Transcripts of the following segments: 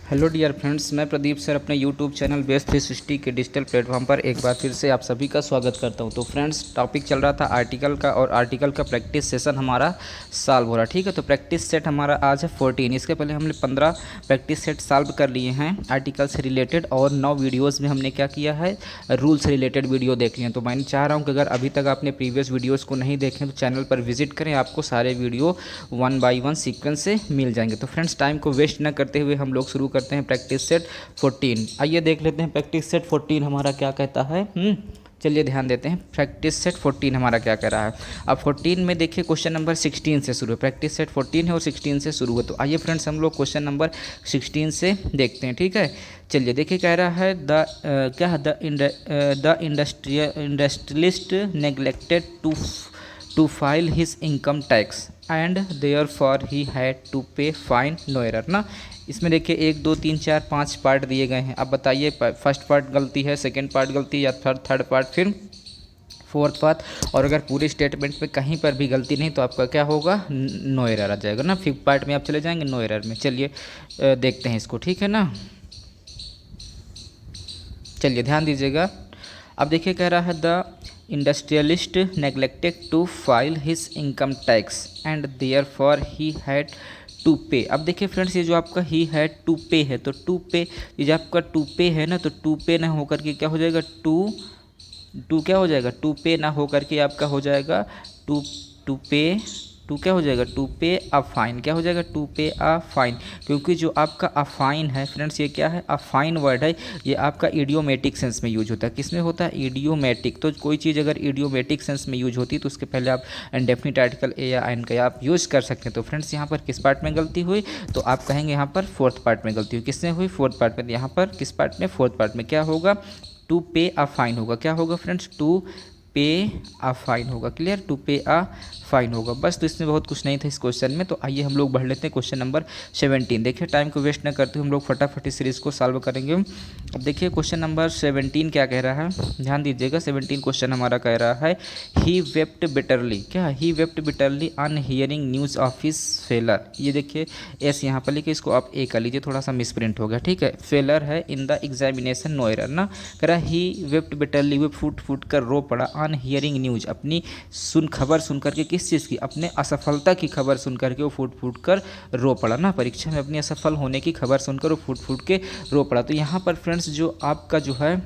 Hello dear friends, मैं Pradeep sir अपने YouTube channel base 360 के डिजिटल प्लेटफॉर्म पर एक बार फिर से आप सभी का स्वागत करता हूं। तो फ्रेंड्स, टॉपिक चल रहा था आर्टिकल का और आर्टिकल का प्रैक्टिस सेशन हमारा सॉल्व हो रहा। ठीक है, तो प्रैक्टिस सेट हमारा आज है 14। इसके पहले हमने 15 प्रैक्टिस सेट सॉल्व कर लिए हैं आर्टिकल से रिलेटेड, और 9 वीडियोज़ में हमने क्या किया है, रूल से रिलेटेड वीडियो देख लिए हैं। तो मैं चाह रहा हूँ कि अगर अभी तक आपने प्रीवियस वीडियोज़ को नहीं देखें तो चैनल पर विजिट करें, आपको सारे वीडियो 1 बाई 1 सीक्वेंस से मिल जाएंगे। तो फ्रेंड्स, टाइम को वेस्ट न करते हुए हम लोग शुरू करते हैं प्रैक्टिस सेट 14। आइए देख लेते हैं प्रैक्टिस सेट 14 हमारा क्या कहता है। चलिए ध्यान देते हैं प्रैक्टिस सेट 14 हमारा क्या कह रहा है। अब 14 में देखिए क्वेश्चन नंबर 16 से शुरू है। प्रैक्टिस सेट 14 है और 16 से शुरू है। तो आइए फ्रेंड्स, हम लोग क्वेश्चन नंबर 16 से देखते हैं। ठीक है, चलिए देखिए, कह रहा है the industrialist neglected to file his income tax and therefore he had to pay fine no error ना। इसमें देखिए 1 2 3 4 5 पार्ट दिए गए हैं। अब बताइए फर्स्ट पार्ट गलती है, सेकंड पार्ट गलती है, या थर्ड पार्ट, फिर फोर्थ पार्ट। और अगर पूरे स्टेटमेंट में कहीं पर भी गलती नहीं तो आपका क्या होगा, नो एरर आ जाएगा ना। फिफ्थ पार्ट में आप चले जाएंगे नो एरर में। चलिए देखते हैं इसको, ठीक है ना। चलिए ध्यान दीजिएगा। अब देखिए, कह रहा है the industrialist neglected to file his income tax and therefore he had to pay. अब देखिए फ्रेंड्स, ये जो आपका ही हैड टू पे है, तो टू पे, ये जो आपका टू पे है ना, तो टू पे ना होकर के क्या हो जाएगा, टू क्या हो जाएगा, टू पे ना होकर के आपका हो जाएगा टू पे, टू क्या हो जाएगा, टू पे अ फाइन। क्या हो जाएगा, टू पे अ फाइन। क्योंकि जो आपका अ फाइन है फ्रेंड्स, ये क्या है, अ फाइन वर्ड है, ये आपका इडियोमेटिक सेंस में यूज होता है। किस में होता है, इडियोमेटिक। तो कोई चीज़ अगर इडियोमेटिक सेंस में यूज होती है तो उसके पहले आप इंडेफिनिट आर्टिकल ए या एन का आप यूज़ कर सकते हैं। तो फ्रेंड्स, यहाँ पर किस पार्ट में गलती हुई, तो आप कहेंगे यहाँ पर फोर्थ पार्ट में गलती हुई। किसमें हुई, फोर्थ पार्ट में। यहाँ पर किस पार्ट में, फोर्थ पार्ट में। क्या होगा, टू पे अ फाइन होगा। क्या होगा फ्रेंड्स, टू पे आ फाइन होगा। क्लियर, टू पे आ फाइन होगा। बस, तो इसमें बहुत कुछ नहीं था इस क्वेश्चन में। तो आइए हम लोग बढ़ लेते हैं क्वेश्चन नंबर 17। देखिए, टाइम को वेस्ट न करते हुए हम लोग फटाफट इस सीरीज़ को सॉल्व करेंगे। अब देखिए क्वेश्चन नंबर 17 क्या कह रहा है, ध्यान दीजिएगा। 17 क्वेश्चन हमारा कह रहा है ही वेप्ट बिटरली। क्या, he wept bitterly on hearing news of his failure. ये देखिए एस यहाँ पर लिखे, इसको आप ए कर लीजिए, थोड़ा सा मिसप्रिंट हो गया। ठीक है, फेलर है in the examination no error ना। कह रहा ही वेप्ट बिटरली, वे फूट फूट कर रो पड़ा ऑन हियरिंग न्यूज़, अपनी खबर सुन करके। किस चीज़ की, अपने असफलता की खबर सुन करके वो फूट फूट कर रो पड़ा ना। परीक्षा में अपनी असफल होने की खबर सुनकर वो फूट फूट के रो पड़ा। तो यहाँ पर फ्रेंड्स जो आपका जो है,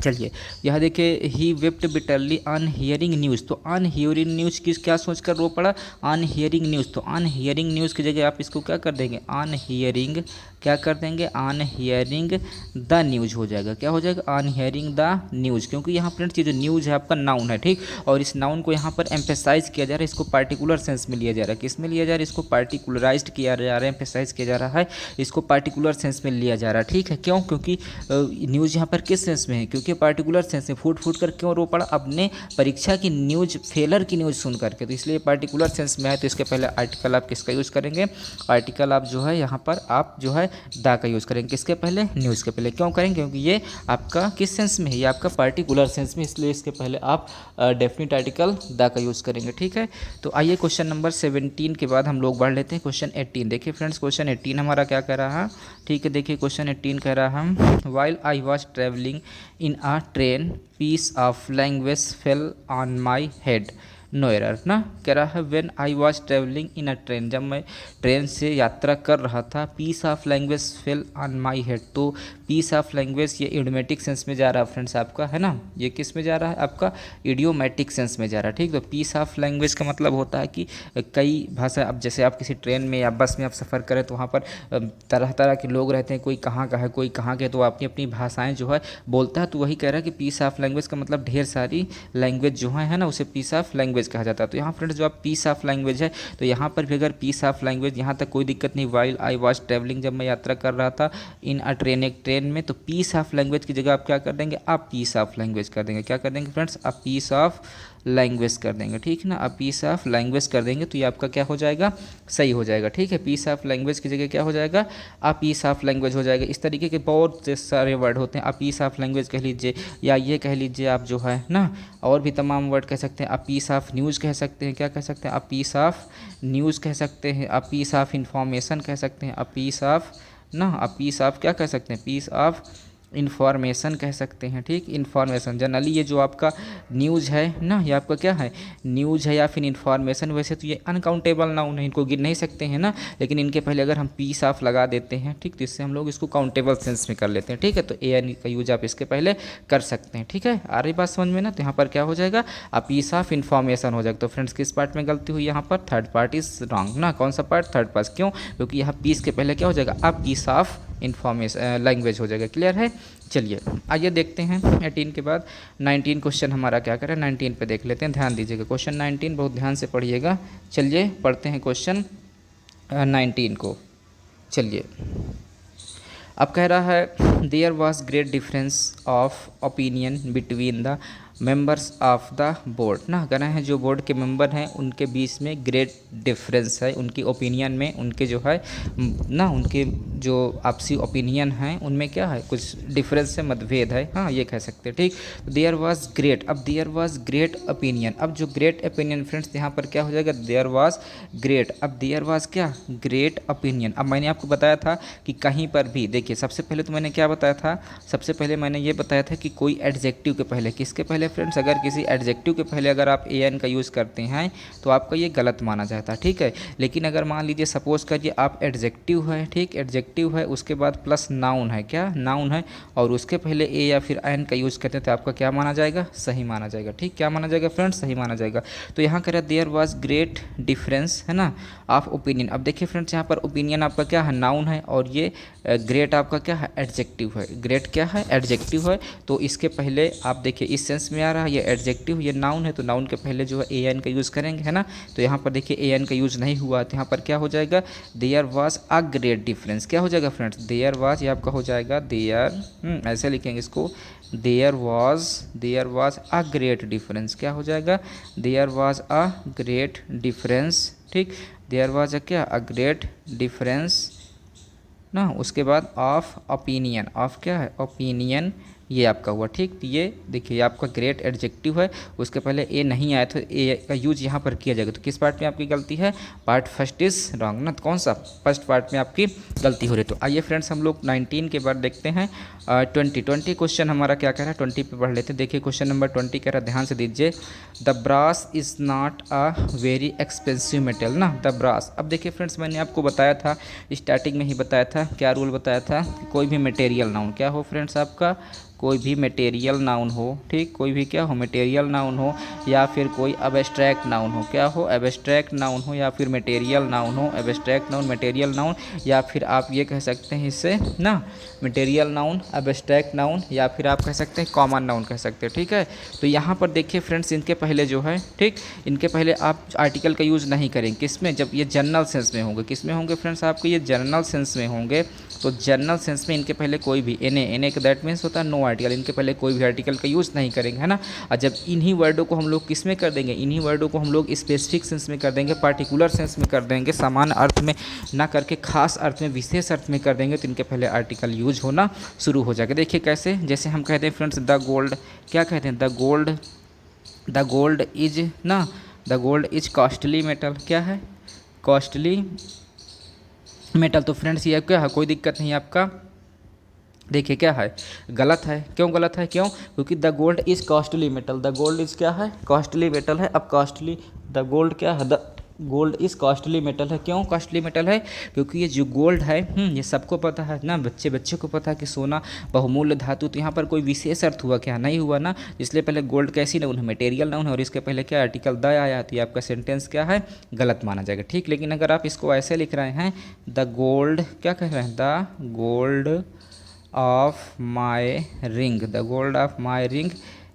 चलिए यहाँ देखिए, he wept bitterly on hearing news. तो ऑन हियरिंग न्यूज़ किस क्या सोचकर रो पड़ा, ऑन हियरिंग न्यूज़। तो ऑन हियरिंग न्यूज़ की जगह आप इसको क्या कर देंगे, ऑन हियरिंग, क्या कर देंगे, ऑन हियरिंग द न्यूज़ हो जाएगा। क्या हो जाएगा, ऑन हियरिंग द न्यूज़। क्योंकि यहाँ फ्रेंड्स ये जो न्यूज़ है आपका नाउन है, ठीक, और इस नाउन को यहाँ पर एम्फेसाइज किया जा रहा है, इसको पार्टिकुलर सेंस में लिया जा रहा है। किस में लिया जा रहा है, इसको पार्टिकुलराइज्ड किया जा रहा है, एम्फेसाइज किया जा रहा है, इसको पार्टिकुलर सेंस में लिया जा रहा है। ठीक है, क्यों, क्योंकि न्यूज़ यहाँ पर किस सेंस में है, क्योंकि पार्टिकुलर सेंस में। फूट फूट कर क्यों रो पड़ा, अपने परीक्षा की न्यूज़, फेलर की न्यूज़ सुन करके, तो इसलिए पार्टिकुलर सेंस में है। तो इसके पहले आर्टिकल आप किसका यूज़ करेंगे, आर्टिकल आप जो है यहाँ पर आप जो है दा का यूज़ करेंगे। किसके पहले, न्यूज़ के पहले। क्यों करेंगे, क्योंकि ये आपका किस सेंस में है, ये आपका पार्टिकुलर सेंस में, इसलिए इसके पहले आप डेफिनेट आर्टिकल दा का यूज़ करेंगे। ठीक है, तो आइए क्वेश्चन नंबर 17 के बाद हम लोग बढ़ लेते हैं क्वेश्चन 18। देखिए फ्रेंड्स, क्वेश्चन 18 हमारा क्या कह रहा है। ठीक है, देखिए क्वेश्चन 18 कह रहा है while I was travelling in a train piece of language fell on my head no error ना। कह रहा है when I was travelling in a train, जब मैं ट्रेन से यात्रा कर रहा था, piece of language fell on my head. तो पीस ऑफ लैंग्वेज ये इडियोमेटिक सेंस में जा रहा है फ्रेंड्स आपका, है ना। ये किस में जा रहा है, आपका इडियोमेटिक सेंस में जा रहा है। ठीक, तो पीस ऑफ लैंग्वेज का मतलब होता है कि कई भाषा, अब जैसे आप किसी ट्रेन में या बस में आप सफ़र करें तो वहाँ पर तरह तरह के लोग रहते हैं, कोई कहाँ का है, कोई कहाँ के, तो अपनी अपनी भाषाएँ जो है बोलता है। तो वही कह रहा है कि पीस ऑफ लैंग्वेज का मतलब ढेर सारी लैंग्वेज जो है ना, उसे पीस ऑफ लैंग्वेज कहा जाता है। तो यहाँ फ्रेंड्स जो आप पीस ऑफ लैंग्वेज है, तो यहाँ पर भी अगर पीस ऑफ लैंग्वेज, यहाँ तक कोई दिक्कत नहीं। वाइल आई वॉज ट्रैवलिंग, जब मैं यात्रा कर रहा था, इन अ ट्रेन, एक ट्रेन में, तो पीस ऑफ लैंग्वेज की जगह आप क्या कर देंगे, आप पीस ऑफ लैंग्वेज कर देंगे। क्या कर देंगे फ्रेंड्स, आप पीस ऑफ लैंग्वेज कर देंगे। ठीक है ना, आप पीस ऑफ लैंग्वेज कर देंगे तो ये आपका क्या हो जाएगा, सही हो जाएगा। ठीक है, पीस ऑफ लैंग्वेज की जगह क्या हो जाएगा, आप पीस ऑफ लैंग्वेज हो जाएगा। इस तरीके के बहुत सारे वर्ड होते हैं, आप पीस ऑफ लैंग्वेज कह लीजिए, या ये कह लीजिए आप जो है ना, और भी तमाम वर्ड कह सकते हैं। आप पीस ऑफ न्यूज़ कह सकते हैं, क्या कह सकते हैं, आप पीस ऑफ न्यूज़ कह सकते हैं, आप पीस ऑफ इंफॉर्मेशन कह सकते हैं, आप पीस ऑफ ना। अब पीस ऑफ क्या कह सकते हैं, पीस ऑफ इन्फॉर्मेशन कह सकते हैं, ठीक। इन्फॉर्मेशन जनरली ये जो आपका न्यूज़ है ना, ये आपका क्या है, न्यूज़ है या फिर इन्फॉर्मेशन। वैसे तो ये अनकाउंटेबल नाउन है, इनको गिन नहीं सकते हैं ना, लेकिन इनके पहले अगर हम पीस ऑफ लगा देते हैं, ठीक, तो इससे हम लोग इसको काउंटेबल सेंस में कर लेते हैं, ठीक है। तो ए एन का यूज आप इसके पहले कर सकते हैं, ठीक है। आ रही बात समझ में ना। तो यहाँ पर क्या हो जाएगा, आ पीस ऑफ इन्फॉर्मेशन हो जाएगा। तो फ्रेंड्स किस पार्ट में गलती हुई यहाँ पर, थर्ड पार्ट इज रॉन्ग ना। कौन सा पार्ट, थर्ड पार्ट। क्यों, क्योंकि यहाँ पीस के पहले क्या हो जाएगा, आ पीस ऑफ इन्फॉर्मेशन लैंग्वेज हो जाएगा। क्लियर है। चलिए आइए देखते हैं 18 के बाद 19 क्वेश्चन हमारा क्या करें, 19 पे देख लेते हैं। ध्यान दीजिएगा, क्वेश्चन 19 बहुत ध्यान से पढ़िएगा। चलिए पढ़ते हैं क्वेश्चन 19 को। चलिए अब कह रहा है there was great difference of opinion between the members of the board ना। कह रहे हैं जो बोर्ड के मेंबर हैं उनके बीच में ग्रेट डिफरेंस है, उनकी ओपिनियन में, उनके जो है ना, उनके जो आपसी ओपिनियन हैं उनमें क्या है, कुछ डिफरेंस से मतभेद है, हाँ ये कह सकते हैं, ठीक। देयर वाज ग्रेट, अब देयर वाज ग्रेट ओपिनियन। अब जो ग्रेट ओपिनियन फ्रेंड्स यहाँ पर क्या हो जाएगा, देयर वाज ग्रेट। अब देयर वाज क्या, ग्रेट ओपिनियन। अब मैंने आपको बताया था कि कहीं पर भी देखिए, सबसे पहले तो मैंने क्या बताया था, सबसे पहले मैंने ये बताया था कि कोई एडजेक्टिव के पहले, किसके पहले फ्रेंड्स, अगर किसी एडजेक्टिव के पहले अगर आप ए एन का यूज़ करते हैं तो आपका ये गलत माना जाता है, ठीक है। लेकिन अगर मान लीजिए सपोज करिए आप एडजेक्टिव है, ठीक, एडजेक्टिव है, उसके बाद प्लस नाउन है, क्या नाउन है, और उसके पहले ए या फिर एन का यूज़ करते हैं तो आपका क्या माना जाएगा, सही माना जाएगा, ठीक। क्या माना जाएगा फ्रेंड्स, सही माना जाएगा। तो यहाँ कह रहा है देयर वाज ग्रेट डिफरेंस है ना ऑफ ओपिनियन। अब देखिए फ्रेंड्स यहाँ पर ओपिनियन आपका क्या है, नाउन है, और ये ग्रेट आपका क्या है, एडजेक्टिव है। ग्रेट क्या है, एडजेक्टिव है। तो इसके पहले आप देखिए इस सेंस में आ रहा है, ये एडजेक्टिव, ये नाउन है, तो नाउन के पहले जो है ए एन का यूज़ करेंगे, है ना। तो यहाँ पर देखिए ए एन का यूज़ नहीं हुआ, तो यहाँ पर क्या हो जाएगा, there was a great difference. क्या हो जाएगा फ्रेंड्स, देयर वाज, ये आपका हो जाएगा देयर, ऐसे लिखेंगे इसको, there was a great difference. क्या हो जाएगा, there was a great difference, ठीक। देयर वाज अ क्या, अ ग्रेट डिफरेंस ना। उसके बाद ऑफ ओपिनियन, ऑफ क्या है, ओपिनियन, ये आपका हुआ, ठीक। तो ये देखिए आपका ग्रेट एडजेक्टिव है, उसके पहले ए नहीं आया तो ए का यूज यहाँ पर किया जाएगा। तो किस पार्ट में आपकी गलती है, पार्ट फर्स्ट इज रॉन्ग ना। तो कौन सा, फर्स्ट पार्ट में आपकी गलती हो रही है। तो आइए फ्रेंड्स हम लोग 19 के बाद देखते हैं 20 क्वेश्चन हमारा क्या कह रहा है, 20 पे पढ़ लेते हैं। देखिए क्वेश्चन नंबर 20 कह रहा है, ध्यान से दीजिए, the brass is not a very expensive metal ना। द ब्रास, अब देखिए फ्रेंड्स मैंने आपको बताया था, स्टार्टिंग में ही बताया था, क्या रूल बताया था, कोई भी मटेरियल नाउन क्या हो फ्रेंड्स आपका, कोई भी मटेरियल नाउन हो, ठीक, कोई भी क्या हो, मटेरियल नाउन हो, या फिर कोई एब्स्ट्रैक्ट नाउन हो, क्या हो, एब्स्ट्रैक्ट नाउन हो, या फिर मटेरियल नाउन हो, एब्स्ट्रैक्ट नाउन, मटेरियल नाउन, या फिर आप ये कह सकते हैं इससे ना, मटेरियल नाउन, एब्स्ट्रैक्ट नाउन, या फिर आप कह सकते हैं कॉमन नाउन कह सकते हैं, ठीक है। तो यहाँ पर देखिए फ्रेंड्स इनके पहले जो है, ठीक, इनके पहले आप आर्टिकल का यूज़ नहीं करेंगे, किसमें, जब ये जनरल सेंस में होंगे, किस में होंगे फ्रेंड्स आपके, ये जनरल सेंस में होंगे। तो जनरल सेंस में इनके पहले कोई भी एन का दैट मीन्स होता है नो आर्टिकल, इनके पहले कोई भी आर्टिकल का यूज़ नहीं करेंगे, है ना। और जब इन्हीं वर्डों को हम लोग किस में कर देंगे, इन्हीं वर्डों को हम लोग स्पेसिफिक सेंस में कर देंगे, पार्टिकुलर सेंस में कर देंगे, सामान्य अर्थ में ना करके खास अर्थ में, विशेष अर्थ में कर देंगे, तो इनके पहले आर्टिकल यूज होना शुरू हो जाएगा। देखिए कैसे, जैसे हम कहते हैं फ्रेंड्स द गोल्ड, क्या कहते हैं, द गोल्ड इज ना, the gold is costly metal, क्या है, कॉस्टली मेटल। तो फ्रेंड्स ये क्या है, कोई दिक्कत नहीं आपका, देखिए क्या है, गलत है। क्यों गलत है, क्यों, क्योंकि the gold is costly metal, the gold is क्या है, कॉस्टली मेटल है। अब कॉस्टली, द गोल्ड क्या है, the gold is costly metal है। क्यों कॉस्टली मेटल है, क्योंकि ये जो गोल्ड है, ये सबको पता है ना, बच्चे को पता है कि सोना बहुमूल्य धातु। तो यहाँ पर कोई विशेष अर्थ हुआ क्या, नहीं हुआ ना, इसलिए पहले गोल्ड कैसी नाउन है, मटेरियल नाउन है, और इसके पहले क्या आर्टिकल द आया, तो ये आपका सेंटेंस क्या है, गलत माना जाएगा, ठीक। लेकिन अगर आप इसको ऐसे लिख रहे हैं, द गोल्ड, क्या कह रहे हैं, the gold of my ring, the gold of my ring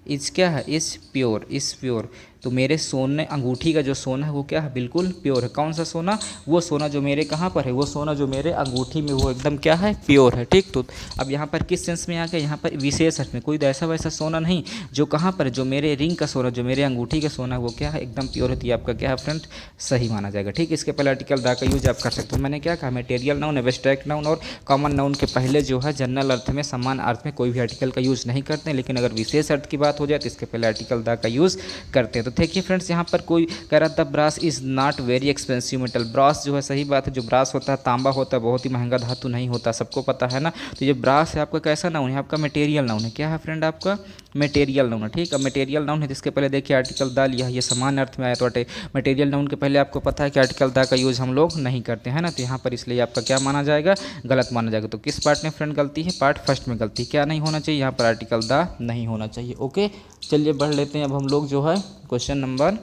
is क्या है, इज़ प्योर, तो मेरे सोने, अंगूठी का जो सोना है वो क्या है, बिल्कुल प्योर है। कौन सा सोना, वो सोना जो मेरे कहाँ पर है, वो सोना जो मेरे अंगूठी में, वो एकदम क्या है, प्योर है, ठीक। तो अब यहाँ पर किस सेंस में आ गया, यहाँ पर विशेष अर्थ में, कोई ऐसा वैसा सोना नहीं, जो कहाँ पर, जो मेरे रिंग का सोना, जो मेरे अंगूठी का सोना, वो क्या है, एकदम प्योर है। तो ये आपका क्या है फ्रेंड, सही माना जाएगा, ठीक। इसके पहले आर्टिकल द का यूज आप कर सकते हो। मैंने क्या कहा, मटेरियल नाउन, एब्स्ट्रैक्ट नाउन और कॉमन नाउन के पहले जो है जनरल अर्थ में, समान अर्थ में कोई भी आर्टिकल का यूज़ नहीं करते हैं, लेकिन अगर विशेष अर्थ की बात हो जाए तो इसके पहले आर्टिकल द का यूज़ करते हैं। तो देखिए फ्रेंड्स यहाँ पर कोई कह रहा था brass is not very expensive metal. Brass जो है सही बात है, जो ब्रास होता है तांबा होता है, बहुत ही महंगा धातु नहीं होता, सबको पता है ना। तो ये ब्रास है आपका कैसा नाउन है, आपका मटेरियल नाउन है। क्या है फ्रेंड आपका मटेरियल नाउन है। ठीक है, मटेरियल नाउन है। जिसके पहले देखिए आर्टिकल द लिया है, ये समान अर्थ में आया। तो मटेरियल नाउन के पहले आपको पता है कि आर्टिकल द का यूज़ हम लोग नहीं करते हैं ना, तो यहाँ पर इसलिए आपका क्या माना जाएगा, गलत माना जाएगा। तो किस पार्ट में फ्रेंड गलती है, पार्ट फर्स्ट में गलती। क्या नहीं होना चाहिए यहाँ पर, आर्टिकल द नहीं होना चाहिए। ओके, चलिए बढ़ लेते हैं अब हम लोग जो है क्वेश्चन नंबर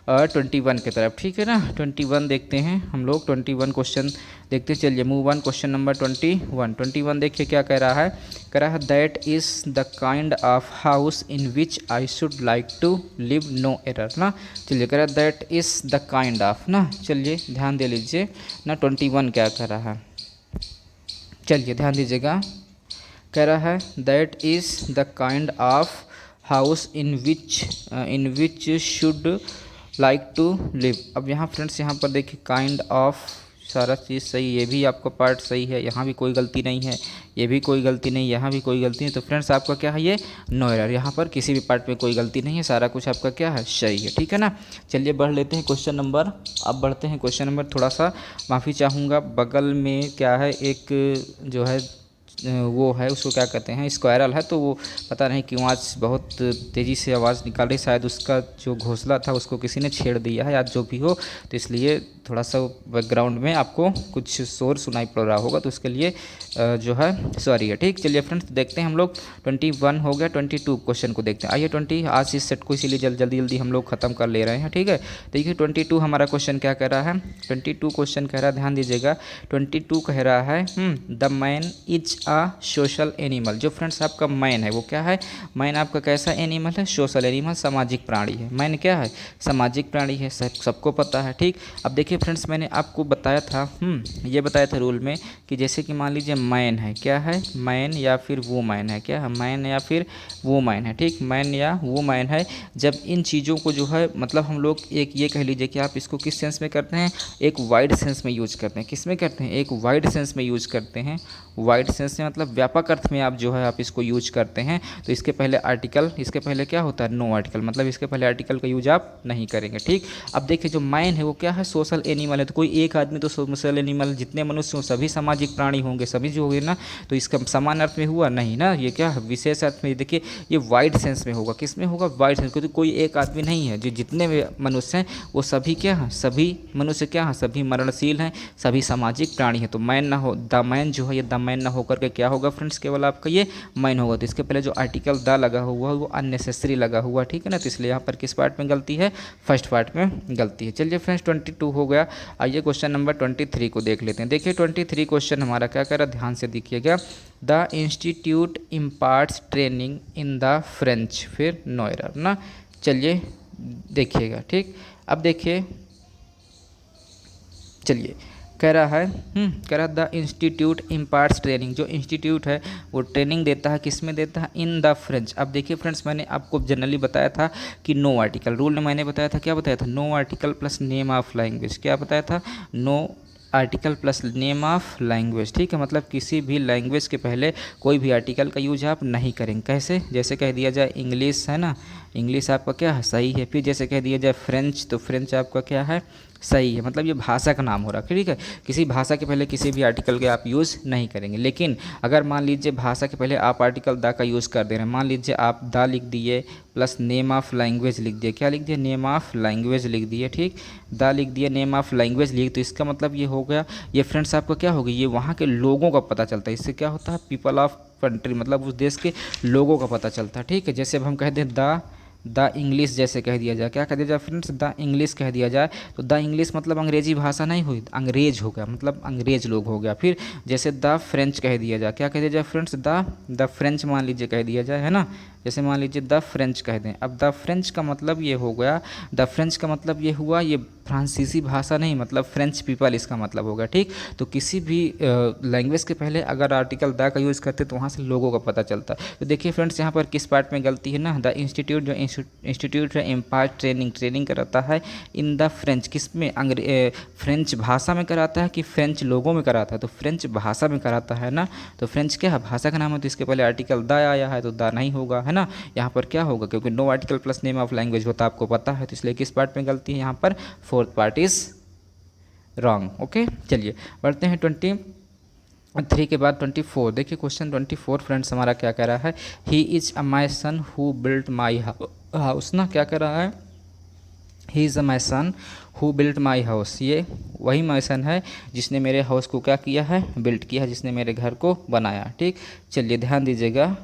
21 की तरफ। ठीक है ना, 21 देखते हैं हम लोग, 21 क्वेश्चन देखते हैं। चलिए मूव ऑन, क्वेश्चन नंबर 21 देखिए क्या कह रहा है। कह रहा है that is the kind of house in which I should like to live, no error ना। चलिए कह रहा है that is the kind of ना, चलिए ध्यान दे लीजिए ना 21 क्या कह रहा है, चलिए ध्यान दीजिएगा। कह रहा है that is the kind of house in which should like to live. अब यहाँ फ्रेंड्स यहाँ पर देखिए काइंड ऑफ, सारा चीज़ सही, ये भी आपका पार्ट सही है, यहाँ भी कोई गलती नहीं है, ये भी कोई गलती नहीं, यहाँ भी कोई गलती नहीं। तो फ्रेंड्स आपका क्या है ये नो एरर, यहाँ पर किसी भी पार्ट में कोई गलती नहीं है, सारा कुछ आपका क्या है सही है। ठीक है ना, चलिए बढ़ लेते हैं क्वेश्चन नंबर। अब बढ़ते हैं क्वेश्चन नंबर, थोड़ा सा माफ़ी चाहूँगा, बगल में क्या है एक जो है वो है, उसको क्या कहते हैं, स्क्वायरल है, तो वो पता नहीं क्यों आज बहुत तेज़ी से आवाज़ निकाल रही, शायद उसका जो घोंसला था उसको किसी ने छेड़ दिया है, आज जो भी हो। तो इसलिए थोड़ा सा बैकग्राउंड में आपको कुछ शोर सुनाई पड़ रहा होगा, तो उसके लिए जो है सॉरी है। ठीक, चलिए फ्रेंड्स देखते हैं हम लोग 21 हो गया, 22 क्वेश्चन को देखते हैं। आइए 20, आज इस सेट को इसीलिए जल्दी हम लोग ख़त्म कर ले रहे हैं। ठीक है, देखिए 22 हमारा क्वेश्चन क्या कह रहा है, 22 क्वेश्चन कह रहा है, ध्यान दीजिएगा। 22 कह रहा है the man is a social animal. जो फ्रेंड्स आपका मैन है वो क्या है, मैन आपका कैसा एनिमल है, सोशल एनिमल, सामाजिक प्राणी है। मैन क्या है, सामाजिक प्राणी है, सबको पता है। ठीक, अब देखिए फ्रेंड्स मैंने आपको बताया था ये बताया था रूल में कि जैसे कि मान लीजिए मैन है, क्या है, मैन या फिर वो मैन है, क्या है, मैन या फिर वो मैन है। ठीक, मैन या वो मैन है, जब इन चीज़ों को जो है मतलब हम लोग एक ये कह लीजिए कि आप इसको किस सेंस में करते हैं, एक वाइड सेंस में यूज करते हैं। किस में करते हैं, एक वाइड सेंस में यूज करते हैं। वाइड सेंस में मतलब व्यापक अर्थ में आप जो है आप इसको यूज करते हैं। तो इसके पहले आर्टिकल, इसके पहले क्या होता है, नो आर्टिकल, मतलब इसके पहले आर्टिकल का यूज आप नहीं करेंगे। ठीक, अब देखिए जो मैन है वो क्या है, सोशल एनिमल है। तो कोई एक आदमी तो सोशल एनिमल, जितने मनुष्य हों सभी सामाजिक प्राणी होंगे, सभी जो होंगे ना, तो इसका समान अर्थ में हुआ नहीं ना, ये क्या विशेष अर्थ में। देखिए ये वाइड सेंस में होगा, किस में होगा, वाइड सेंस, क्योंकि कोई एक आदमी नहीं है, जो जितने मनुष्य हैं वो सभी क्या हैं, सभी मनुष्य क्या हैं, सभी मरणशील हैं, सभी सामाजिक प्राणी हैं। तो मैन ना हो, द मैन जो है ये द मैन ना होकर के क्या होगा फ्रेंड्स, केवल आपका ये मैन होगा। तो इसके पहले जो आर्टिकल द लगा हुआ है वो अननेसेसरी लगा हुआ, ठीक है ना। तो इसलिए यहाँ पर किस पार्ट में गलती है, फर्स्ट पार्ट में गलती है। चलिए फ्रेंड्स 22 हो गया, आइए क्वेश्चन नंबर 23 को देख लेते हैं। देखिए 23 क्वेश्चन हमारा क्या कह रहा है, ध्यान से देखिएगा। The institute imparts training in the French, फिर नो एरर ना। चलिए देखिएगा, ठीक। अब देखिए, चलिए कह रहा है कह रहा द इंस्टीट्यूट इम्पार्ट्स ट्रेनिंग। जो इंस्टीट्यूट है वो ट्रेनिंग देता है, किस में देता है, इन द फ्रेंच। अब देखिए फ्रेंड्स मैंने आपको जनरली बताया था कि नो आर्टिकल, रूल में मैंने बताया था, क्या बताया था, no article plus name of language. क्या बताया था, no article plus name of language, ठीक है। मतलब किसी भी लैंग्वेज के पहले कोई भी आर्टिकल का यूज आप नहीं करेंगे। कैसे, जैसे कह दिया जाए इंग्लिश है ना, इंग्लिश आपका क्या है, सही है। फिर जैसे कह दिया जाए फ्रेंच, तो फ्रेंच आपका क्या है, सही है। मतलब ये भाषा का नाम हो रहा है, ठीक है। किसी भाषा के पहले किसी भी आर्टिकल के आप यूज़ नहीं करेंगे। लेकिन अगर मान लीजिए भाषा के पहले आप आर्टिकल द का यूज़ कर दे रहे हैं, मान लीजिए आप द लिख दिए प्लस नेम ऑफ लैंग्वेज लिख दिए, क्या लिख दिए, नेम ऑफ लैंग्वेज लिख दिए, ठीक। द लिख दिए, नेम ऑफ लैंग्वेज लिख, तो इसका मतलब ये हो गया, ये फ्रेंड्स आपका क्या होगा, ये वहाँ के लोगों का पता चलता है। इससे क्या होता है, पीपल ऑफ कंट्री, मतलब उस देश के लोगों का पता चलता है, ठीक है। जैसे अब हम कह दें द इंग्लिश, जैसे कह दिया जाए, क्या कह दिया जाए फ्रेंड्स, द इंग्लिश कह दिया जाए, तो द इंग्लिश मतलब अंग्रेजी भाषा नहीं हुई, अंग्रेज हो गया, मतलब अंग्रेज लोग हो गया। फिर जैसे द फ्रेंच कह दिया जाए, क्या कह दिया जाए फ्रेंड्स, द फ्रेंच मान लीजिए कह दिया जाए, है ना। जैसे मान लीजिए द फ्रेंच कह दें, अब द फ्रेंच का मतलब ये हो गया, द फ्रेंच का मतलब ये हुआ, ये फ्रांसीसी भाषा नहीं, मतलब फ्रेंच पीपल इसका मतलब होगा, ठीक। तो किसी भी लैंग्वेज के पहले अगर आर्टिकल द का यूज़ करते तो वहाँ से लोगों का पता चलता है। तो देखिए फ्रेंड्स यहाँ पर किस पार्ट में गलती है ना, द इंस्टीट्यूट, जो इंस्टीट्यूट है इम्पार्ट ट्रेनिंग कराता है इन द फ्रेंच, किस में, फ्रेंच भाषा में कराता है कि फ्रेंच लोगों में कराता है, तो फ्रेंच भाषा में कराता है ना। तो फ्रेंच क्या है, भाषा का नाम है, तो इसके पहले आर्टिकल द आया है तो द नहीं होगा, है ना। यहाँ पर क्या होगा, क्योंकि no article plus name of language होता आपको पता है, तो इसलिए किस पार्ट में गलती है यहाँ पर, fourth part is wrong. Okay चलिए बढ़ते हैं 23 के बाद 24। देखिए क्वेश्चन 24 फ्रेंड्स हमारा क्या कह रहा है, he is a my son who built my house ना, क्या कह रहा है, he is a my son who built my house, ये वही माई सन है जिसने मेरे हाउस को क्या किया है, बिल्ट किया है, जिसने मेरे घर को बनाया। ठीक, चलिए ध्यान दीजिएगा,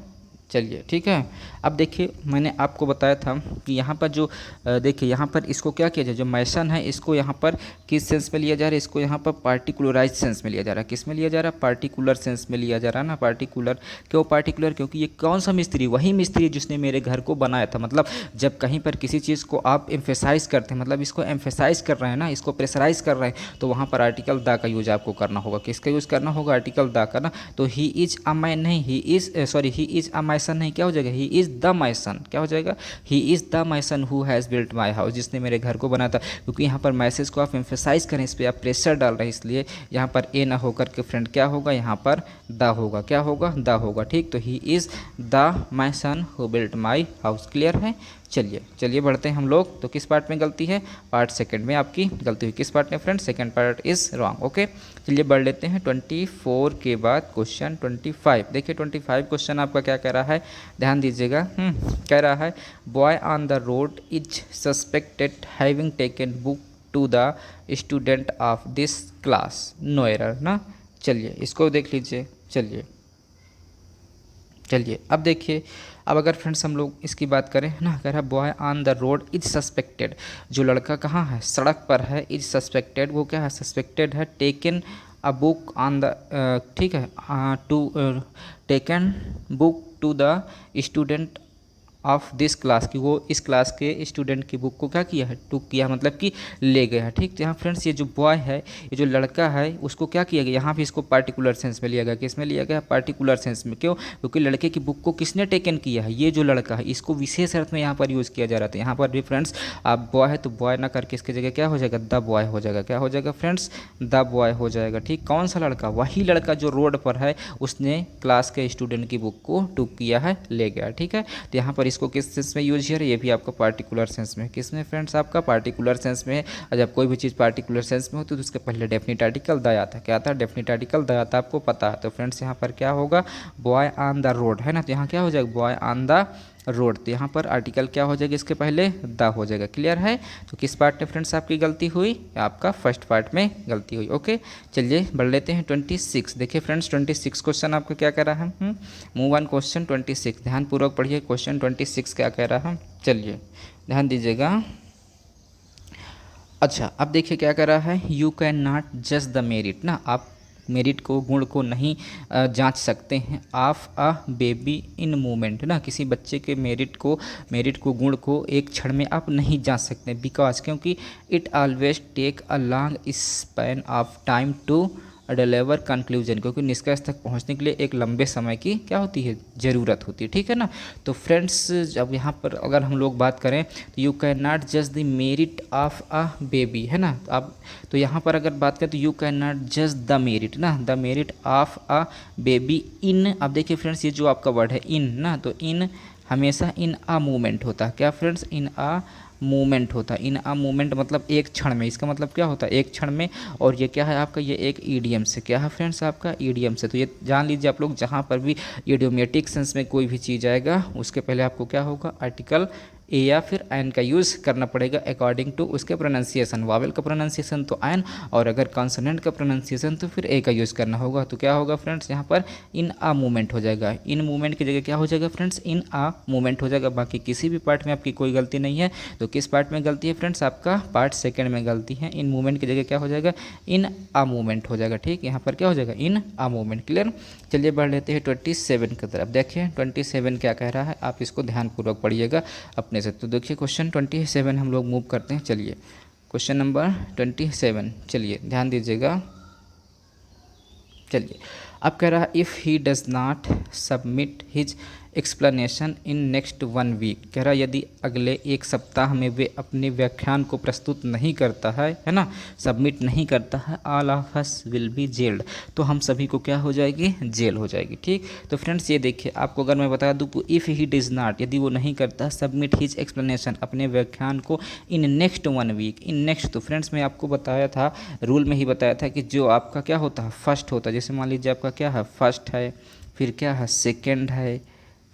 चलिए ठीक है। अब देखिए मैंने आपको बताया था कि यहाँ पर जो देखिए यहाँ पर इसको क्या किया जाए, जो मैसन है इसको यहाँ पर किस सेंस में लिया जा रहा है, इसको यहाँ पर पार्टिकुलराइज सेंस में लिया जा रहा है। किस में लिया जा रहा है, पार्टिकुलर सेंस में लिया जा रहा है ना, पार्टिकुलर। क्यों पार्टिकुलर, क्योंकि ये कौन सा मिस्त्री, वही मिस्त्री जिसने मेरे घर को बनाया था। मतलब जब कहीं पर किसी चीज़ को आप एम्फेसाइज करते हैं, मतलब इसको एम्फेसाइज कर रहे हैं ना, इसको प्रेशराइज कर रहे हैं, तो वहाँ पर आर्टिकल द का यूज आपको करना होगा। किसका यूज़ करना होगा, आर्टिकल द का ना। तो ही इज अ माई नहीं, ही इज अ माई सन नहीं, क्या हो जाएगा, ही इज़ द माई सन, क्या हो जाएगा, he is the my son who has built my house, जिसने मेरे घर को बनाया था। क्योंकि यहाँ पर मैसेज को आप एम्फेसाइज करें, इस पर आप प्रेशर डाल रहे हैं, इसलिए यहाँ पर ए ना होकर के फ्रेंड क्या होगा, यहाँ पर द होगा, क्या होगा, द होगा। ठीक, तो he is the my son who built my house, clear है। चलिए बढ़ते हैं हम लोग। तो किस पार्ट में गलती है, पार्ट सेकंड में आपकी गलती हुई। किस पार्ट में friend, second part is wrong. Okay चलिए बढ़ लेते हैं 24 के बाद क्वेश्चन 25। देखिए 25 क्वेश्चन आपका क्या कह रहा है, ध्यान दीजिएगा। कह रहा है boy on the road is suspected having taken book to the student of this class, no error ना। चलिए इसको देख लीजिए। चलिए अब देखिए, अब अगर फ्रेंड्स हम लोग इसकी बात करें ना, कह रहा है boy on the road is suspected, जो लड़का कहाँ है, सड़क पर है, इज सस्पेक्टेड, वो क्या है, सस्पेक्टेड है, taken a book on the, ठीक है, to taken book to the student of this class, की वो इस क्लास के स्टूडेंट की बुक को क्या किया है, टुक किया, मतलब कि ले गया है। ठीक, तो यहाँ फ्रेंड्स ये जो बॉय है, ये जो लड़का है, उसको क्या किया गया, यहाँ पे इसको पार्टिकुलर सेंस में लिया गया। किस में लिया गया, पार्टिकुलर सेंस में। क्यों, क्योंकि लड़के की बुक को किसने टेकन किया है, ये जो लड़का है, इसको विशेष अर्थ में यहाँ पर यूज़ किया जा रहा था। यहाँ पर भी फ्रेंड्स आप बॉय है तो बॉय ना करके इसकी जगह क्या हो जाएगा, द बॉय हो जाएगा, क्या हो जाएगा फ्रेंड्स, द बॉय हो जाएगा। ठीक, कौन सा लड़का, वही लड़का जो रोड पर है, उसने क्लास के स्टूडेंट की बुक को टुक किया है, ले गया। ठीक है, तो यहाँ पर इसको किस सेंस में यूज है, ये भी आपका पार्टिकुलर सेंस में। किस में फ्रेंड्स, आपका पार्टिकुलर सेंस में है। और जब कोई भी चीज़ पार्टिकुलर सेंस में होती है तो उसके पहले डेफिनिट आर्टिकल द आता है। क्या आता है, डेफिनिट आर्टिकल द आता है, आपको पता है। तो फ्रेंड्स यहाँ पर क्या होगा, बॉय ऑन द रोड है ना, तो यहाँ क्या हो जाएगा, बॉय ऑन द रोड, तो यहाँ पर आर्टिकल क्या हो जाएगा, इसके पहले द हो जाएगा। क्लियर है। तो किस पार्ट में फ्रेंड्स आपकी गलती हुई, आपका फर्स्ट पार्ट में गलती हुई। ओके चलिए बढ़ लेते हैं 26। देखिए फ्रेंड्स 26 क्वेश्चन आपका क्या कह रहा है, मूव ऑन क्वेश्चन 26, ध्यानपूर्वक पढ़िए क्वेश्चन 26 क्या कह रहा है। चलिए ध्यान दीजिएगा। अच्छा अब देखिए क्या कह रहा है, यू कैन नॉट जज द मेरिट ना, आप मेरिट को, गुण को नहीं जांच सकते हैं, of a baby in moment ना, किसी बच्चे के मेरिट को गुण को एक क्षण में आप नहीं जांच सकते, बिकॉज क्योंकि it always take a long span of time to deliver conclusion, क्योंकि निष्कर्ष तक पहुंचने के लिए एक लंबे समय की क्या होती है, ज़रूरत होती है। ठीक है ना। तो फ्रेंड्स जब यहाँ पर अगर हम लोग बात करें तो यू कैन नॉट जज the merit of a baby है ना, तो आप तो यहाँ पर अगर बात करें तो यू कैन नॉट जज द मेरिट ना, the merit of a baby in, अब देखिए फ्रेंड्स ये जो आपका वर्ड है इन ना, तो इन हमेशा इन अ मूवमेंट होता है। क्या फ्रेंड्स, इन अ मूवमेंट होता है। इन अ मूवमेंट मतलब एक क्षण में, इसका मतलब क्या होता है, एक क्षण में। और ये क्या है आपका, ये एक ईडियम से, क्या है फ्रेंड्स आपका, ईडियम से। तो ये जान लीजिए आप लोग, जहाँ पर भी इडियोमेटिक सेंस में कोई भी चीज़ आएगा उसके पहले आपको क्या होगा, आर्टिकल ए या फिर एन का यूज़ करना पड़ेगा अकॉर्डिंग टू उसके प्रोनाउंसिएशन। वावेल का प्रोनाउंसिएशन तो एन, और अगर कॉन्सोनेंट का प्रोनाउंसिएशन तो फिर ए का यूज़ करना होगा। तो क्या होगा फ्रेंड्स, यहाँ पर इन आ मूवमेंट हो जाएगा। इन मूवमेंट की जगह क्या हो जाएगा फ्रेंड्स, इन आ मूवमेंट हो जाएगा। बाकी किसी भी पार्ट में आपकी कोई गलती नहीं है। तो किस पार्ट में गलती है फ्रेंड्स, आपका पार्ट सेकेंड में गलती है। इन मूवमेंट की जगह क्या हो जाएगा, इन आ मूवमेंट हो जाएगा। ठीक, यहाँ पर क्या हो जाएगा, इन आ मूवमेंट। क्लियर। चलिए बढ़ लेते हैं 27 की तरफ। देखिए 27 क्या कह रहा है, आप इसको ध्यानपूर्वक पढ़िएगा अपने से। तो देखिए क्वेश्चन 27 हम लोग मूव करते हैं। चलिए क्वेश्चन नंबर 27, चलिए ध्यान दीजिएगा। चलिए अब कह रहा है if he does not submit his explanation in next 1 week. कह रहा यदि अगले एक सप्ताह में वे अपने व्याख्यान को प्रस्तुत नहीं करता है ना, सबमिट नहीं करता है, all of us will be gelled, तो हम सभी को क्या हो जाएगी, जेल हो जाएगी। ठीक, तो फ्रेंड्स ये देखिए आपको अगर मैं बता दूं इफ़ ही डज नॉट, यदि वो नहीं करता सबमिट हिज एक्सप्लेनेशन, अपने व्याख्यान को in next 1 week, in next, तो फ्रेंड्स मैं आपको बताया था, रूल में ही बताया था कि जो आपका क्या होता है फर्स्ट होता है, जैसे मान लीजिए आपका क्या है फर्स्ट है, फिर क्या है सेकेंड है,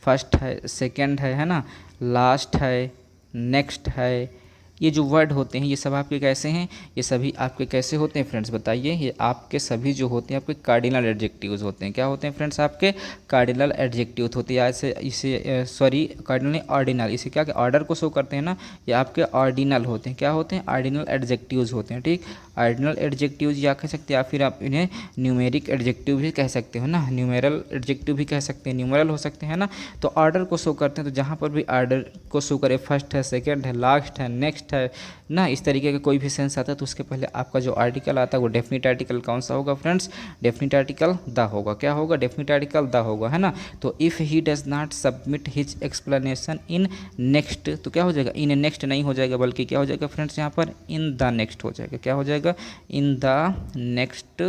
फर्स्ट है सेकेंड है ना, लास्ट है, नेक्स्ट है, ये जो वर्ड होते हैं ये सब आपके कैसे हैं, ये सभी आपके कैसे होते हैं फ्रेंड्स बताइए, ये आपके सभी जो होते हैं आपके कार्डिनल एडजेक्टिव्स होते हैं। क्या होते हैं फ्रेंड्स, आपके कार्डिनल एडजेक्टिव्स होते हैं। ऐसे इसे सॉरी कार्डिनल ऑर्डिनल, इसे क्या ऑर्डर को शो करते हैं ना, ये आपके ऑर्डिनल होते हैं। क्या होते हैं, ऑर्डिनल एडजेक्टिव्स होते हैं। ठीक, ऑर्डिनल एडजेक्टिव्स या कह सकते हैं, या फिर आप इन्हें न्यूमेरिक एडजेक्टिव भी कह सकते हो ना, न्यूमेरल एडजेक्टिव भी कह सकते हैं, न्यूमेरल हो सकते हैं ना। तो ऑर्डर को शो करते हैं, तो जहाँ पर भी ऑर्डर को शो करे, फर्स्ट है, सेकेंड है, लास्ट है, नेक्स्ट है ना, इस तरीके का कोई भी सेंस आता है तो उसके पहले आपका जो आर्टिकल आता है वो डेफिनिट आर्टिकल कौन सा होगा फ्रेंड्स, डेफिनिट आर्टिकल द होगा। क्या होगा, डेफिनिट आर्टिकल द होगा, है ना। तो if he does not submit his explanation in next, तो क्या हो जाएगा, इन नेक्स्ट नहीं हो जाएगा बल्कि क्या हो जाएगा फ्रेंड्स, यहाँ पर इन द नेक्स्ट हो जाएगा। क्या हो जाएगा, in the next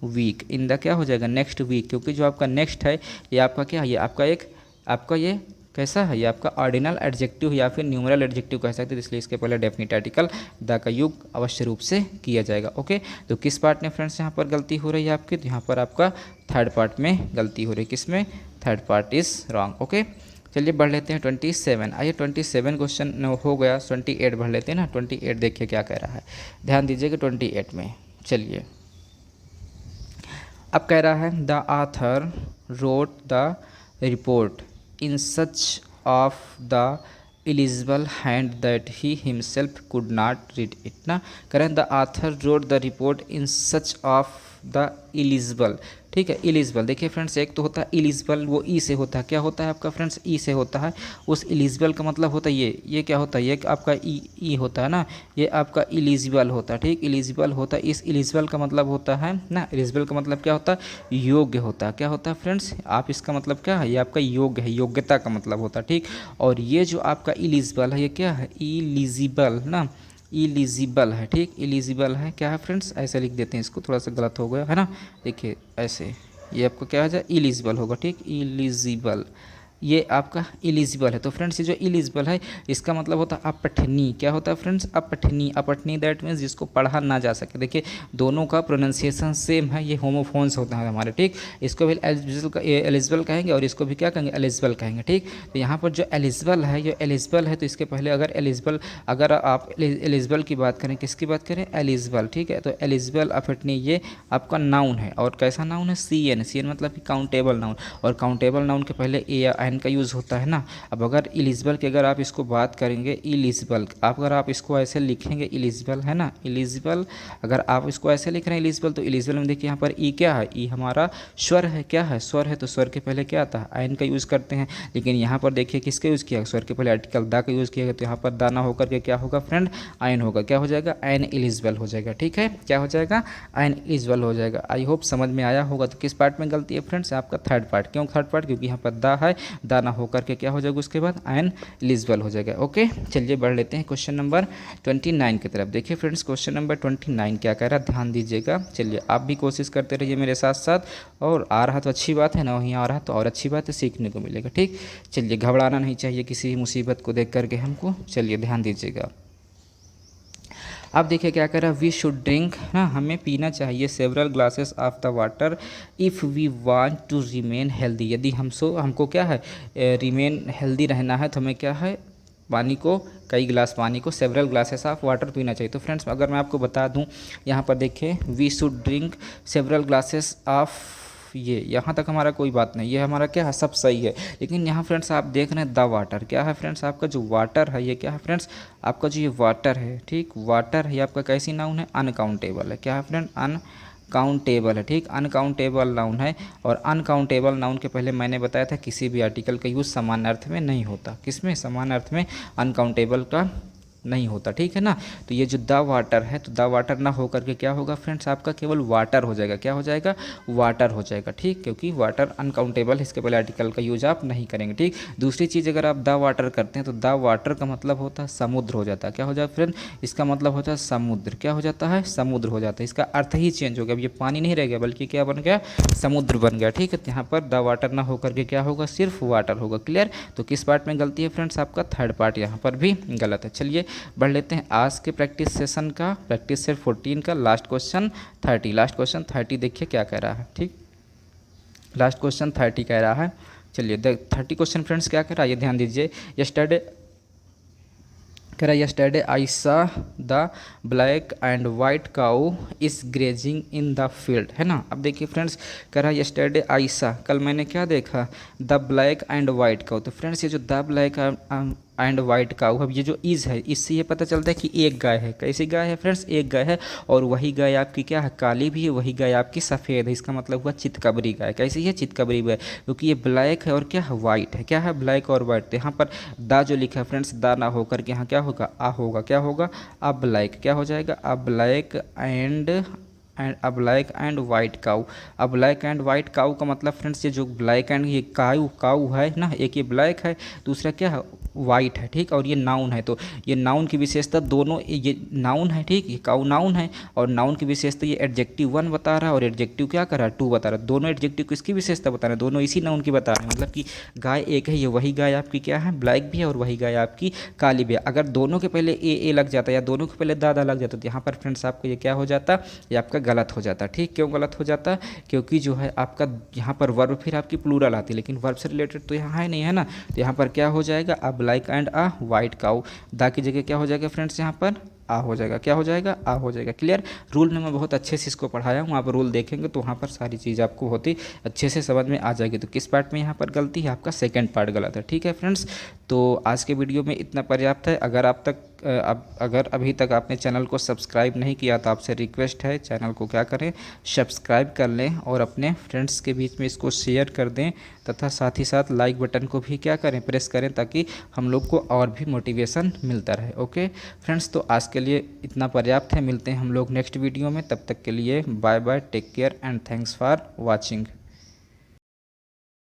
week, in the क्या हो जाएगा, नेक्स्ट वीक, क्योंकि जो आपका नेक्स्ट है ये आपका क्या है, ये आपका एक आपका ये कैसा है, ये आपका ऑर्डिनल एडजेक्टिव या फिर न्यूमरल एडजेक्टिव कह सकते हैं, इसलिए इसके पहले डेफिनिट आर्टिकल द का यूज अवश्य रूप से किया जाएगा। ओके, तो किस पार्ट में फ्रेंड्स यहाँ पर गलती हो रही है आपकी, तो यहाँ पर आपका थर्ड पार्ट में गलती हो रही है। किस में, third part is wrong. Okay, चलिए बढ़ लेते हैं 27। आइए 27 क्वेश्चन हो गया, 28 बढ़ लेते हैं ना। 28 देखिए क्या कह रहा है, ध्यान दीजिएगा 28 में। चलिए अब कह रहा है the author wrote the report in such of the illegible hand that he himself could not read it ना, करें the author wrote the report in such of the illegible। ठीक है, इलिजिबल देखिए फ्रेंड्स, एक तो होता है इलिजिबल, वो ई से होता है, क्या होता है आपका फ्रेंड्स, ई से होता है। उस इलिजिबल का मतलब होता है ये क्या होता है, ये आपका ई होता है ना, ये आपका इलिजिबल होता है। ठीक, इलिजिबल होता है, इस इलिजिबल का मतलब होता है ना, इलिजिबल का मतलब क्या होता है, योग्य होता है। क्या होता है फ्रेंड्स, आप इसका मतलब क्या है, ये आपका योग्य है, योग्यता का मतलब होता है। ठीक, और ये जो आपका इलिजिबल है ये क्या है, इलिजिबल ना, इलिजिबल है। ठीक, इलिजिबल है, क्या है फ्रेंड्स, ऐसे लिख देते हैं इसको, थोड़ा सा गलत हो गया है ना, देखिए ऐसे, ये आपको क्या हो जाए, इलिजिबल होगा। ठीक, इलिजिबल, ये आपका इलिजिबल है। तो फ्रेंड्स ये जो इलिजिबल है इसका मतलब होता है अपठनीय। क्या होता है फ्रेंड्स, अपठनीय। अपठनीय दैट मीन्स जिसको पढ़ा ना जा सके। देखिए दोनों का प्रोनाउंसिएशन सेम है, ये होमोफोन्स होता है हमारे। ठीक, इसको भी एलिजिबल कहेंगे और इसको भी क्या कहेंगे, एलिजिबल कहेंगे। ठीक, तो यहाँ पर जो एलिजिबल है, ये एलिजिबल है, तो इसके पहले अगर एलिजिबल, अगर आप एलिजिबल की बात करें, किसकी बात करें, एलिजिबल। ठीक है, तो एलिजिबल अपठनीय ये आपका नाउन है, और कैसा नाउन है, सी एन मतलब कि काउंटेबल नाउन, और काउंटेबल नाउन के पहले ए या एन का यूज़ होता है ना। अब अगर इलिजिबल की अगर आप इसको बात करेंगे, इलिजिबल अगर आप इसको ऐसे लिखेंगे, इलिजिबल है ना, इलिजिबल अगर आप इसको ऐसे लिख रहे हैं इलिजिबल, तो इलिजिबल में देखिए यहाँ पर ई क्या है, ई हमारा स्वर है। क्या है, स्वर है, तो स्वर के पहले क्या आता है, एन का यूज़ करते हैं। लेकिन यहाँ पर देखिए किसका यूज़ किया, स्वर के पहले आर्टिकल दा का यूज़ किया गया, तो यहाँ पर दाना होकर के क्या होगा फ्रेंड, आयन होगा। क्या हो जाएगा, एन इलिजिबल हो जाएगा। ठीक है, क्या हो जाएगा, एन इलिजिबल हो जाएगा। आई होप समझ में आया होगा। तो किस पार्ट में गलती है फ्रेंड्स, आपका थर्ड पार्ट। क्यों थर्ड पार्ट, क्योंकि यहाँ पर दा है, दाना होकर के क्या हो जाएगा, उसके बाद आयन इलिजिबल हो जाएगा। ओके, चलिए बढ़ लेते हैं क्वेश्चन नंबर 29 की तरफ। देखिए फ्रेंड्स क्वेश्चन नंबर 29 क्या कह रहा है, ध्यान दीजिएगा। चलिए आप भी कोशिश करते रहिए मेरे साथ साथ, और आ रहा तो अच्छी बात है ना, वहीं आ रहा तो और अच्छी बात है, सीखने को मिलेगा। ठीक, चलिए घबराना नहीं चाहिए किसी मुसीबत को देख करके हमको। चलिए ध्यान दीजिएगा। अब देखिए क्या कह रहा है, वी शुड ड्रिंक ना, हमें पीना चाहिए several glasses of the water if we want to remain healthy. यदि हमको क्या है, रिमेन हेल्दी रहना है, तो हमें क्या है, पानी को, कई गिलास पानी को, सेवरल ग्लासेस ऑफ वाटर पीना चाहिए। तो फ्रेंड्स अगर मैं आपको बता दूं, यहाँ पर देखिए we should drink several glasses of, ये यहाँ तक हमारा कोई बात नहीं, ये हमारा क्या है, सब सही है। लेकिन यहाँ फ्रेंड्स आप देख रहे हैं द वाटर, क्या है फ्रेंड्स, आपका जो वाटर है ये क्या है फ्रेंड्स, आपका जो ये वाटर है, ठीक, वाटर है आपका कैसी नाउन है, अनकाउंटेबल है। क्या है फ्रेंड, अनकाउंटेबल है। ठीक, अनकाउंटेबल नाउन है, और अनकाउंटेबल नाउन के पहले मैंने बताया था किसी भी आर्टिकल का यूज़ समान अर्थ में नहीं होता। किस में, समान अर्थ में अनकाउंटेबल का नहीं होता, ठीक है ना। तो ये जो द वाटर है, तो द वाटर ना हो करके क्या होगा फ्रेंड्स, आपका केवल वाटर हो जाएगा। क्या हो जाएगा, वाटर हो जाएगा, ठीक, क्योंकि वाटर अनकाउंटेबल, इसके पहले आर्टिकल का यूज आप नहीं करेंगे, ठीक। दूसरी चीज़, अगर आप द वाटर करते हैं तो द वाटर का मतलब होता है समुद्र हो जाता है। क्या हो जाए फ्रेंड, इसका मतलब होता है समुद्र। क्या हो जाता है, समुद्र हो जाता है। इसका अर्थ ही चेंज हो गया, अब ये पानी नहीं रह गया बल्कि क्या बन गया, समुद्र बन गया, ठीक है। यहाँ पर द वाटर ना होकर के क्या होगा, सिर्फ वाटर होगा। क्लियर। तो किस पार्ट में गलती है फ्रेंड्स, आपका थर्ड पार्ट यहाँ पर भी गलत है। चलिए बढ़ लेते हैं आज के प्रैक्टिस सेशन का, प्रैक्टिस सेट 14 का लास्ट क्वेश्चन 30। लास्ट क्वेश्चन 30 देखिए क्या कह रहा है, ठीक। लास्ट क्वेश्चन 30 कह रहा है। चलिए 30 क्वेश्चन फ्रेंड्स क्या कह रहा है, ये ध्यान दीजिए। यस्टरडे कह रहा है, यस्टरडे आई सा the black and white cow is grazing in the field, है ना। अब देखिए फ्रेंड्स, कह रहा है यस्टरडे आई सा, कल मैंने क्या देखा, द ब्लैक एंड वाइट काऊ। तो फ्रेंड्स ये जो the black and white cow, अब ये जो इज है, इससे ये पता चलता है कि एक गाय है। कैसी गाय है फ्रेंड्स, एक गाय है, और वही गाय आपकी क्या है, काली भी है, वही गाय आपकी सफ़ेद है। इसका मतलब हुआ चितकबरी गाय। कैसी है, चितकबरी गाय, क्योंकि ये ब्लैक है और क्या है, वाइट है। क्या है, ब्लैक और वाइट। तो यहाँ पर दा जो लिखा है फ्रेंड्स, दा ना होकर के यहाँ क्या होगा, आ होगा। क्या होगा, आ ब्लैक। क्या हो जाएगा, a black and a black and white cow. अब ब्लैक एंड वाइट काऊ का मतलब फ्रेंड्स, ये जो ब्लैक एंड ये काऊ काऊ है ना, एक ये ब्लैक है, दूसरा क्या है, वाइट है, ठीक। और ये नाउन है, तो ये नाउन की विशेषता दोनों, ये नाउन है, ठीक, ये काऊ नाउन है, और नाउन की विशेषता ये एडजेक्टिव 1 बता रहा है, और एडजेक्टिव क्या कर रहा है, 2 बता रहा है। दोनों एडजेक्टिव किसकी विशेषता बता रहे हैं, दोनों इसी नाउन की बता रहे हैं। मतलब कि गाय एक है, ये वही गाय आपकी क्या है, ब्लैक भी है, और वही गाय आपकी काली भी है। अगर दोनों के पहले ए लग जाता या दोनों के पहले दादा लग जाता, तो यहाँ पर फ्रेंड्स आपको ये क्या हो जाता, ये आपका गलत हो जाता, ठीक। क्यों गलत हो जाता, क्योंकि जो है आपका यहाँ पर वर्ब फिर आपकी प्लूरल आती है, लेकिन वर्ब से रिलेटेड तो यहाँ है नहीं, है ना। तो यहाँ पर क्या हो जाएगा, a black and a white cow. दा की जगह क्या हो जाएगा फ्रेंड्स, यहाँ पर आ हो जाएगा। क्या हो जाएगा, आ हो जाएगा। क्लियर। रूल में मैं बहुत अच्छे से इसको पढ़ाया हूँ, आप रूल देखेंगे तो वहाँ पर सारी चीज़ आपको होती अच्छे से समझ में आ जाएगी। तो किस पार्ट में यहाँ पर गलती है, आपका सेकंड पार्ट गलत है, ठीक है फ्रेंड्स। तो आज के वीडियो में इतना पर्याप्त है। अगर अभी तक आपने चैनल को सब्सक्राइब नहीं किया तो आपसे रिक्वेस्ट है, चैनल को क्या करें, सब्सक्राइब कर लें, और अपने फ्रेंड्स के बीच में इसको शेयर कर दें, तथा साथ ही साथ लाइक बटन को भी क्या करें, प्रेस करें, ताकि हम लोग को और भी मोटिवेशन मिलता रहे। ओके फ्रेंड्स, तो आज के लिए इतना पर्याप्त है। मिलते हैं हम लोग नेक्स्ट वीडियो में, तब तक के लिए bye bye, take care and thanks for watching.